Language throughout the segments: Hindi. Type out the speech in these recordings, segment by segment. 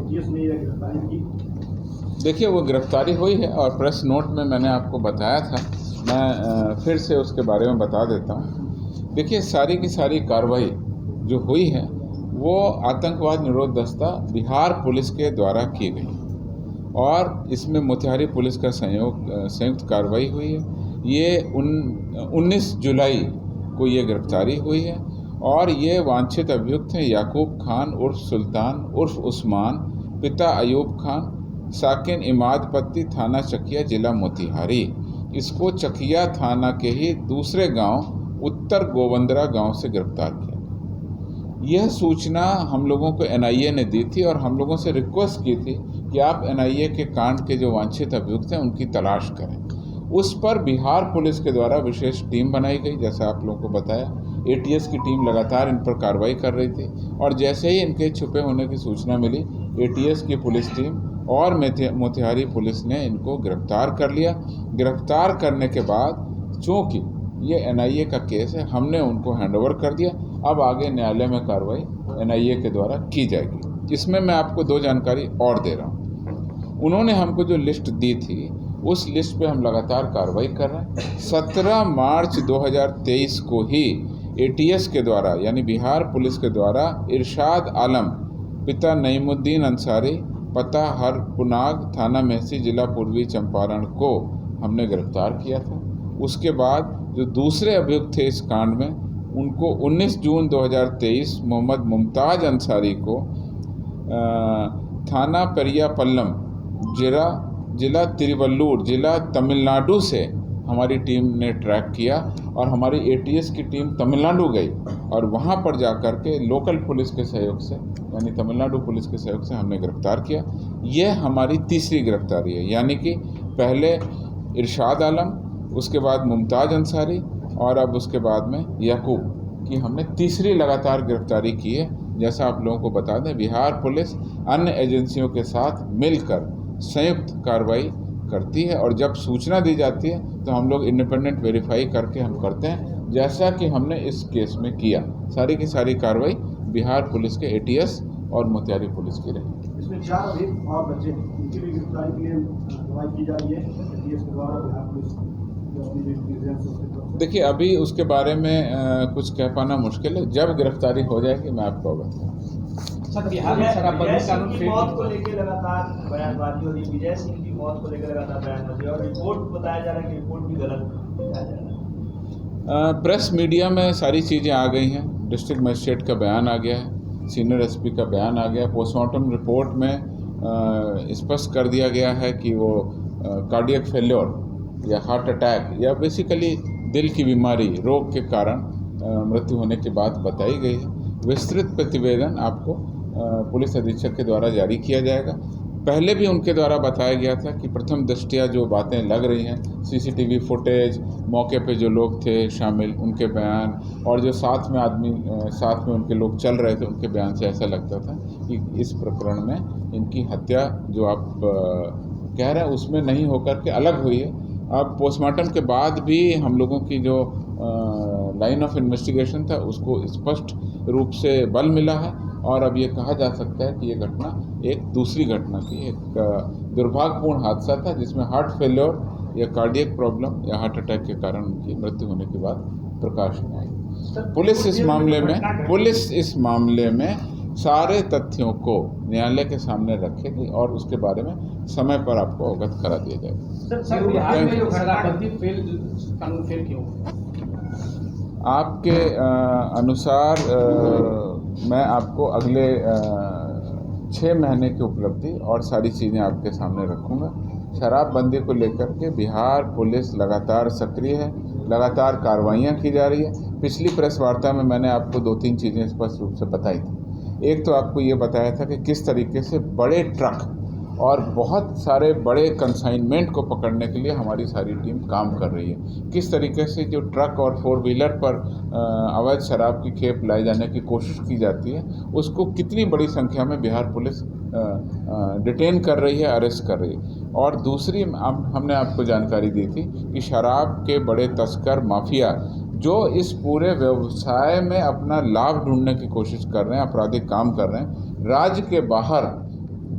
एटीएस ने यह गिरफ्तारी की? देखिए, वो गिरफ्तारी हुई है और प्रेस नोट में मैंने आपको बताया था। मैं फिर से उसके बारे में बता देता हूँ। देखिए, सारी की सारी कार्रवाई जो हुई है वो आतंकवाद निरोध दस्ता बिहार पुलिस के द्वारा की गई और इसमें मोतिहारी पुलिस का संयुक्त कार्रवाई हुई है। ये 19 जुलाई को ये गिरफ्तारी हुई है और ये वांछित अभियुक्त हैं याकूब खान उर्फ सुल्तान उर्फ उस्मान, पिता अयूब खान, साकिन इमादपट्टी, थाना चकिया, जिला मोतिहारी। इसको चकिया थाना के ही दूसरे गांव उत्तर गोवंदरा गांव से गिरफ्तार किया। यह सूचना हम लोगों को एनआईए ने दी थी और हम लोगों से रिक्वेस्ट की थी कि आप एनआईए के कांड के जो वांछित अभियुक्त हैं उनकी तलाश करें। उस पर बिहार पुलिस के द्वारा विशेष टीम बनाई गई। जैसा आप लोगों को बताया, एटीएस की टीम लगातार इन पर कार्रवाई कर रही थी और जैसे ही इनके छुपे होने की सूचना मिली, एटीएस की पुलिस टीम और मोतिहारी पुलिस ने इनको गिरफ्तार कर लिया। गिरफ्तार करने के बाद चूँकि ये एनआईए का केस है, हमने उनको हैंडओवर कर दिया। अब आगे न्यायालय में कार्रवाई एनआईए के द्वारा की जाएगी। इसमें मैं आपको 2 जानकारी और दे रहा हूँ। उन्होंने हमको जो लिस्ट दी थी उस लिस्ट पे हम लगातार कार्रवाई कर रहे हैं। 17 मार्च 2023 को ही एटीएस के द्वारा यानी बिहार पुलिस के द्वारा इरशाद आलम, पिता नईमुद्दीन अंसारी, पता हरपुनाग, थाना महसी, जिला पूर्वी चंपारण को हमने गिरफ्तार किया था। उसके बाद जो दूसरे अभियुक्त थे इस कांड में, उनको 19 जून 2023 मोहम्मद मुमताज़ अंसारी को थाना पेरियापल्लम, जिला तिरुवल्लूर, जिला तमिलनाडु से हमारी टीम ने ट्रैक किया और हमारी एटीएस की टीम तमिलनाडु गई और वहाँ पर जाकर के लोकल पुलिस के सहयोग से यानी तमिलनाडु पुलिस के सहयोग से हमने गिरफ्तार किया। यह हमारी तीसरी गिरफ्तारी है, यानी कि पहले इरशाद आलम, उसके बाद मुमताज़ अंसारी और अब उसके बाद में याकूब की हमने तीसरी लगातार गिरफ्तारी की है। जैसा आप लोगों को बता दें, बिहार पुलिस अन्य एजेंसियों के साथ मिलकर संयुक्त कार्रवाई करती है और जब सूचना दी जाती है तो हम लोग इंडिपेंडेंट वेरीफाई करके हम करते हैं, जैसा कि हमने इस केस में किया। सारी की सारी कार्रवाई बिहार पुलिस के एटीएस और मोतिहारी पुलिस की रही। इसमें 4 अभियुक्त और बच्चे, उनकी भी गिरफ्तारी के लिए कार्रवाई की जा रही है एटीएस के द्वारा बिहार पुलिस। देखिए, अभी उसके बारे में कुछ कह पाना मुश्किल है। जब गिरफ्तारी हो जाएगी मैं आपको अवगत कराऊंगा। सर, बिहार में शराबबंदी कानून की मौत को लेकर लगातार बयानबाजी हो रही है। विजय सिंह की मौत को लेकर लगातार बयानबाजी और रिपोर्ट बताया जा रहा है कि रिपोर्ट भी गलत बताया जा रहा है। प्रेस मीडिया में सारी चीज़ें आ गई हैं। डिस्ट्रिक्ट मजिस्ट्रेट का बयान आ गया है, सीनियर एसपी का बयान आ गया। पोस्टमार्टम रिपोर्ट में स्पष्ट कर दिया गया है कि वो कार्डियक फेल्योर या हार्ट अटैक या बेसिकली दिल की बीमारी, रोग के कारण मृत्यु होने की बात बताई गई है। विस्तृत प्रतिवेदन आपको पुलिस अधीक्षक के द्वारा जारी किया जाएगा। पहले भी उनके द्वारा बताया गया था कि प्रथम दृष्टया जो बातें लग रही हैं, सीसीटीवी फुटेज, मौके पे जो लोग थे शामिल, उनके बयान और जो साथ में उनके लोग चल रहे थे, उनके बयान से ऐसा लगता था कि इस प्रकरण में इनकी हत्या जो आप कह रहे हैं उसमें नहीं होकर के अलग हुई है। अब पोस्टमार्टम के बाद भी हम लोगों की जो लाइन ऑफ इन्वेस्टिगेशन था उसको स्पष्ट रूप से बल मिला है और अब ये कहा जा सकता है कि ये घटना एक दूसरी घटना की एक दुर्भाग्यपूर्ण हादसा था जिसमें हार्ट फेल्योर या कार्डियक प्रॉब्लम या हार्ट अटैक के कारण उनकी मृत्यु होने के बाद प्रकाश में आई। पुलिस इस मामले में सारे तथ्यों को न्यायालय के सामने रखेगी और उसके बारे में समय पर आपको अवगत करा दिया जाएगा। आपके अनुसार मैं आपको अगले 6 महीने की उपलब्धि और सारी चीज़ें आपके सामने रखूँगा। शराबबंदी को लेकर के बिहार पुलिस लगातार सक्रिय है, लगातार कार्रवाइयाँ की जा रही है। पिछली प्रेस वार्ता में मैंने आपको 2-3 चीज़ें स्पष्ट रूप से बताई थी। एक तो आपको ये बताया था कि किस तरीके से बड़े ट्रक और बहुत सारे बड़े कंसाइनमेंट को पकड़ने के लिए हमारी सारी टीम काम कर रही है। किस तरीके से जो ट्रक और 4 व्हीलर पर अवैध शराब की खेप लाए जाने की कोशिश की जाती है, उसको कितनी बड़ी संख्या में बिहार पुलिस डिटेन कर रही है, अरेस्ट कर रही है। और दूसरी हमने आपको जानकारी दी थी कि शराब के बड़े तस्कर माफिया जो इस पूरे व्यवसाय में अपना लाभ ढूंढने की कोशिश कर रहे हैं, आपराधिक काम कर रहे हैं, राज्य के बाहर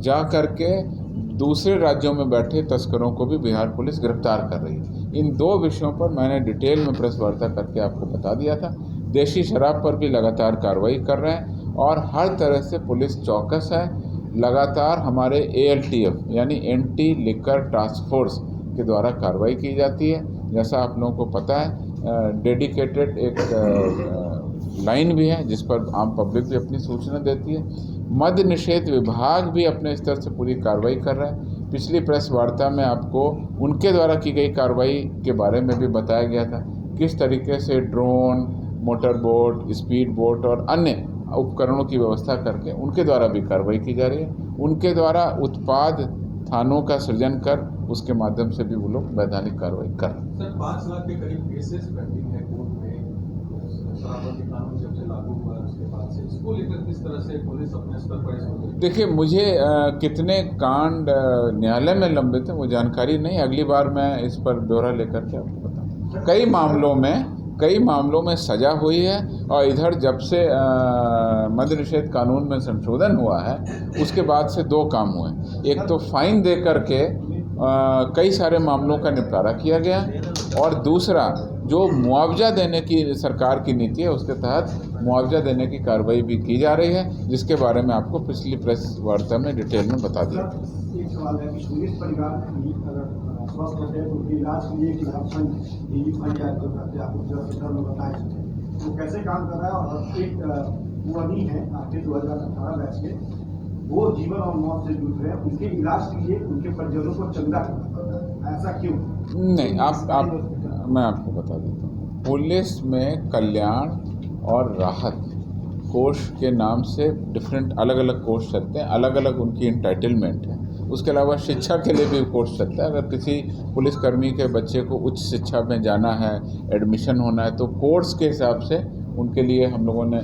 जा कर के दूसरे राज्यों में बैठे तस्करों को भी बिहार पुलिस गिरफ्तार कर रही है। इन 2 विषयों पर मैंने डिटेल में प्रेस वार्ता करके आपको बता दिया था। देशी शराब पर भी लगातार कार्रवाई कर रहे हैं और हर तरह से पुलिस चौकस है। लगातार हमारे ALTF यानी एंटी लिकर टास्क फोर्स के द्वारा कार्रवाई की जाती है। जैसा आप लोगों को पता है, डेडिकेटेड एक लाइन भी है जिस पर आम पब्लिक भी अपनी सूचना देती है। मद्य निषेध विभाग भी अपने स्तर से पूरी कार्रवाई कर रहा है। पिछली प्रेस वार्ता में आपको उनके द्वारा की गई कार्रवाई के बारे में भी बताया गया था, किस तरीके से drone, motor boat, speed boat और अन्य उपकरणों की व्यवस्था करके उनके द्वारा भी कार्रवाई की जा रही है। उनके द्वारा उत्पाद थानों का सृजन कर उसके माध्यम से भी वो लोग वैधानिक कार्रवाई कर रहे हैं। सर 5 लाख के करीब केसेस पेंडिंग है कोर्ट में, शराबबंदी कानून जब से लागू हुआ उसके बाद से, इसको लेकर किस तरह से पुलिस अपने स्तर पर इसको? देखिए, मुझे कितने कांड न्यायालय में लंबित है वो जानकारी नहीं। अगली बार मैं इस पर ब्यौरा लेकर के आपको बताऊँ। कई मामलों में सजा हुई है और इधर जब से मद्य निषेध कानून में संशोधन हुआ है उसके बाद से 2 काम हुए। एक तो फाइन दे करके कई सारे मामलों का निपटारा किया गया और दूसरा जो मुआवजा देने की सरकार की नीति है उसके तहत मुआवजा देने की कार्रवाई भी की जा रही है, जिसके बारे में आपको पिछली प्रेस वार्ता में डिटेल में बता दिया। एक सवाल है कि पीड़ित परिवार अगर स्वस्थ होते हैं तो उनके इलाज के लिए आपको बताया वो कैसे काम कर रहा है। और एक पुरानी है आपके 2018 बैच के, वो जीवन और मौत से जूझ रहे हैं, उनके इलाज के लिए उनके परिजनों को चंदा करना पड़ता है, ऐसा क्यों? नहीं, मैं आपको बता देता हूँ। पुलिस में कल्याण और राहत कोष के नाम से डिफरेंट अलग अलग कोष चलते हैं, अलग अलग उनकी इंटाइटलमेंट है। उसके अलावा शिक्षा के लिए भी कोर्स चलता है। अगर किसी पुलिसकर्मी के बच्चे को उच्च शिक्षा में जाना है, एडमिशन होना है, तो कोर्स के हिसाब से उनके लिए हम लोगों ने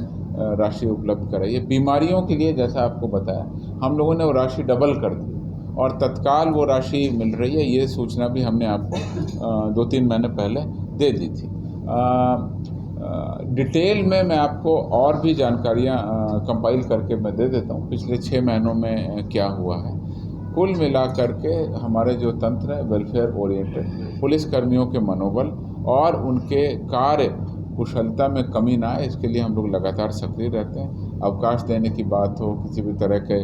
राशि उपलब्ध कराई है। बीमारियों के लिए जैसा आपको बताया, हम लोगों ने वो राशि डबल कर दी और तत्काल वो राशि मिल रही है। ये सूचना भी हमने आपको 2-3 महीने पहले दे दी थी। डिटेल में मैं आपको और भी जानकारियाँ कंपाइल करके मैं दे देता हूँ पिछले 6 महीनों में क्या हुआ है। कुल मिलाकर के हमारे जो तंत्र है वेलफेयर ओरिएंटेड, पुलिसकर्मियों के मनोबल और उनके कार्य कुशलता में कमी ना आए इसके लिए हम लोग लगातार सक्रिय रहते हैं। अवकाश देने की बात हो, किसी भी तरह के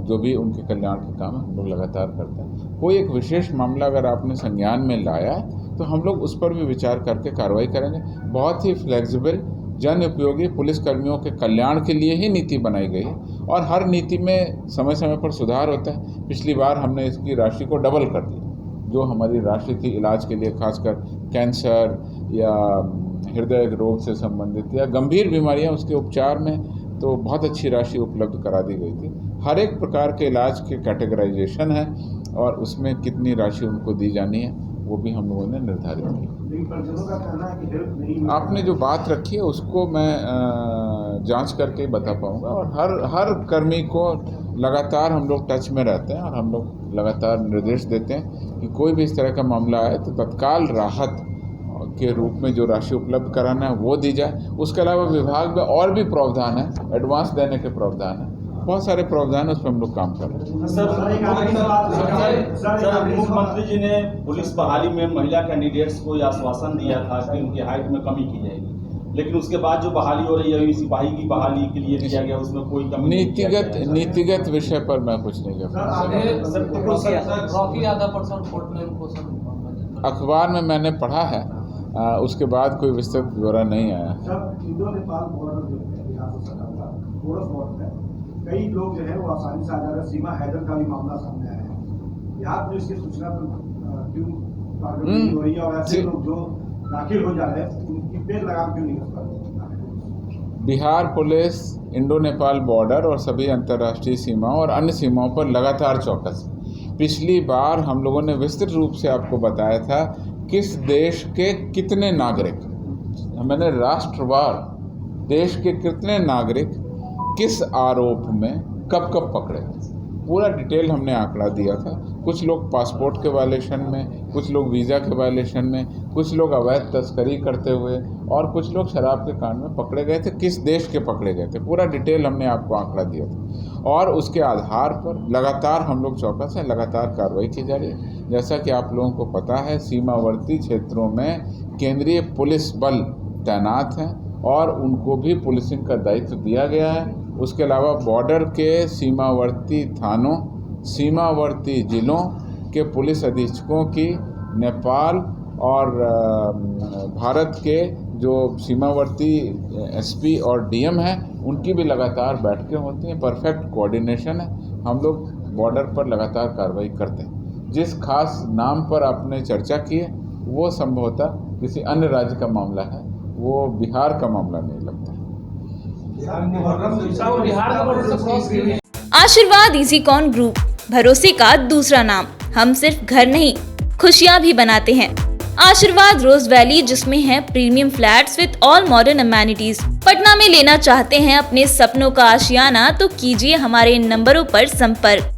जो भी उनके कल्याण के काम है हम लोग लगातार करते हैं। कोई एक विशेष मामला अगर आपने संज्ञान में लाया तो हम लोग उस पर भी विचार करके कार्रवाई करेंगे। बहुत ही फ्लेक्सिबल, जन उपयोगी पुलिसकर्मियों के कल्याण के लिए ही नीति बनाई गई है और हर नीति में समय समय पर सुधार होता है। पिछली बार हमने इसकी राशि को डबल कर दिया। जो हमारी राशि थी इलाज के लिए, खासकर कैंसर या हृदय रोग से संबंधित या गंभीर बीमारियां, उसके उपचार में तो बहुत अच्छी राशि उपलब्ध करा दी गई थी। हर एक प्रकार के इलाज के कैटेगराइजेशन है और उसमें कितनी राशि उनको दी जानी है वो भी हम लोगों ने निर्धारित किया। आपने जो बात रखी है उसको मैं जांच करके बता पाऊंगा और हर कर्मी को लगातार हम लोग टच में रहते हैं और हम लोग लगातार निर्देश देते हैं कि कोई भी इस तरह का मामला आए तो तत्काल राहत के रूप में जो राशि उपलब्ध कराना है वो दी जाए। उसके अलावा विभाग में और भी प्रावधान है, एडवांस देने के प्रावधान है, बहुत सारे प्रावधान उस पर हम लोग काम कर रहे हैं। सर, मुख्यमंत्री जी ने पुलिस बहाली में महिला कैंडिडेट्स को यह आश्वासन दिया था कि उनकी हाइट में कमी की जाएगी, लेकिन उसके बाद जो बहाली हो रही है सिपाही की बहाली के लिए किया गया, उसमें कोई कमी नीतिगत विषय पर मैं कुछ नहीं कर सकता। अखबार में मैंने पढ़ा है, उसके बाद कोई विस्तृत ब्यौरा नहीं आया। कई लोग जो है वो आसानी से आ जा रहे हैं, सीमा हैदर का भी मामला सामने आया है। यहाँ पुलिस की सूचना पर क्यों कार्रवाई हो रही है और ऐसे लोग जो दाखिल हो जा रहे हैं उनकी पे लगाम क्यों नहीं कर पाते? Bihar police Indo Nepal border और सभी अंतर्राष्ट्रीय सीमाओं और अन्य सीमाओं पर लगातार चौकस। पिछली बार हम लोगों ने विस्तृत रूप से आपको बताया था किस देश के कितने नागरिक, मैंने राष्ट्रवार देश के कितने नागरिक किस आरोप में कब कब पकड़े, पूरा डिटेल हमने आंकड़ा दिया था। कुछ लोग पासपोर्ट के वायलेशन में, कुछ लोग वीज़ा के वायलेशन में, कुछ लोग अवैध तस्करी करते हुए और कुछ लोग शराब के कांड में पकड़े गए थे। किस देश के पकड़े गए थे पूरा डिटेल हमने आपको आंकड़ा दिया था, और उसके आधार पर लगातार हम लोग चौकस हैं, लगातार कार्रवाई की जा रही है। जैसा कि आप लोगों को पता है, सीमावर्ती क्षेत्रों में केंद्रीय पुलिस बल तैनात हैं और उनको भी पुलिसिंग का दायित्व दिया गया है। उसके अलावा बॉर्डर के सीमावर्ती थानों, सीमावर्ती जिलों के पुलिस अधीक्षकों की नेपाल और भारत के जो सीमावर्ती एसपी और डीएम हैं उनकी भी लगातार बैठकें होती हैं। परफेक्ट कोऑर्डिनेशन है। हम लोग बॉर्डर पर लगातार कार्रवाई करते हैं। जिस खास नाम पर आपने चर्चा की है वो संभवतः किसी अन्य राज्य का मामला है, वो बिहार का मामला नहीं लगता। आशीर्वाद इजीकॉन ग्रुप, भरोसे का दूसरा नाम। हम सिर्फ घर नहीं, खुशियां भी बनाते हैं। आशीर्वाद रोज वैली, जिसमें है premium flats with all modern amenities. Patna में लेना चाहते हैं अपने सपनों का आशियाना, तो कीजिए हमारे इन नंबरों पर संपर्क।